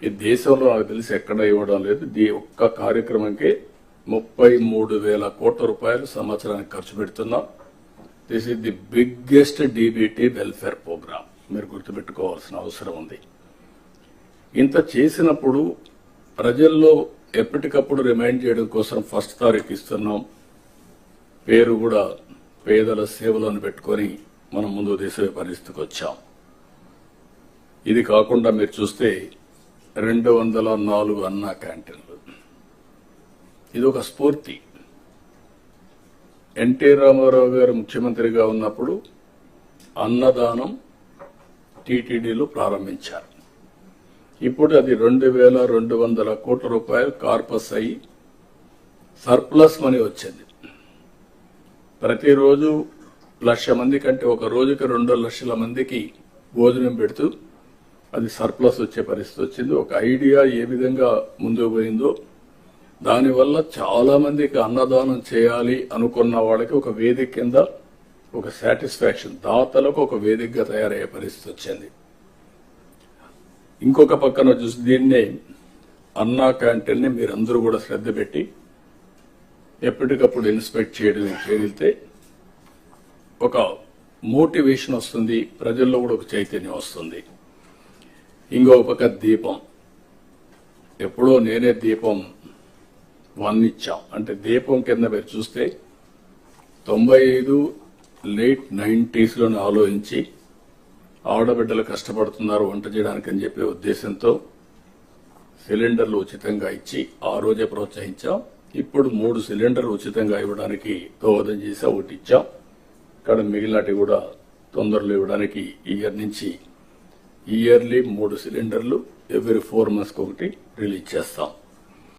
ఈ దేశంలో నాకు తెలిసి ఎక్కడ ఇవ్వడం లేదు. ఈ ఒక్క కార్యక్రమంకే 33,000 కోట్ల రూపాయలు సంవత్సరానికి ఖర్చు పెడుతున్నాం. This is the biggest DBT welfare programme. మీరు గుర్తుపెట్టుకోవాల్సిన అవసరం ఉంది. ఇంత చేసినప్పుడు ప్రజల్లో ఎప్పటికప్పుడు రిమైండ్ చేయడం కోసం 1st తారీఖు ఇస్తున్నాం. పేరు కూడా పేదల సేవలను పెట్టుకొని మనం ముందు తీసే పరిస్థితికి వచ్చాం. ఇది కాకుండా మీరు చూస్తే 204 అన్నా క్యాంటీన్లు. ఇది ఒక స్ఫూర్తి. ఎన్టీ రామారావు గారు ముఖ్యమంత్రిగా ఉన్నప్పుడు అన్నదానం టీటీడీలో ప్రారంభించారు. ఇప్పుడు అది 2,200 కోట్ల రూపాయలు కార్పస్ అయ్యి సర్ప్లస్ మనీ వచ్చింది. ప్రతిరోజు 1,00,000 మంది కంటే ఒక రోజుకి 2 లక్షల మందికి భోజనం పెడుతూ అది సర్ప్లస్ వచ్చే పరిస్థితి వచ్చింది. ఒక ఐడియా ఏ విధంగా ముందుకు పోయిందో, దానివల్ల చాలా మందికి అన్నదానం చేయాలి అనుకున్న వాళ్ళకి ఒక వేదిక కింద ఒక సాటిస్ఫాక్షన్, దాతలకు ఒక వేదికగా తయారయ్యే పరిస్థితి వచ్చింది. ఇంకొక పక్కన చూసి దీన్నే అన్నా క్యాంటీన్ని మీరందరూ కూడా శ్రద్ధ పెట్టి ఎప్పటికప్పుడు ఇన్స్పెక్ట్ చేయగలిగితే ఒక మోటివేషన్ వస్తుంది, ప్రజల్లో కూడా ఒక చైతన్యం వస్తుంది. ఇంకో పక్క దీపం. ఎప్పుడో నేనే దీపం 1 ఇచ్చాం. అంటే దీపం కింద మీరు చూస్తే 95 లేట్ 90s లోనే ఆలోచించి ఆడబిడ్డలు కష్టపడుతున్నారు వంట చేయడానికి అని చెప్పే ఉద్దేశంతో సిలిండర్లు ఉచితంగా ఇచ్చి ఆ రోజే ప్రోత్సహించాం. ఇప్పుడు 3 సిలిండర్లు ఉచితంగా ఇవ్వడానికి దోహదం చేసి ఒకటి ఇచ్చాం. ఇక్కడ మిగిలినటి కూడా తొందరలో ఇవ్వడానికి ఇయర్ నుంచి ఇయర్లీ 3 సిలిండర్లు ఎవ్రీ 4 months ఒకటి రిలీజ్ చేస్తాం.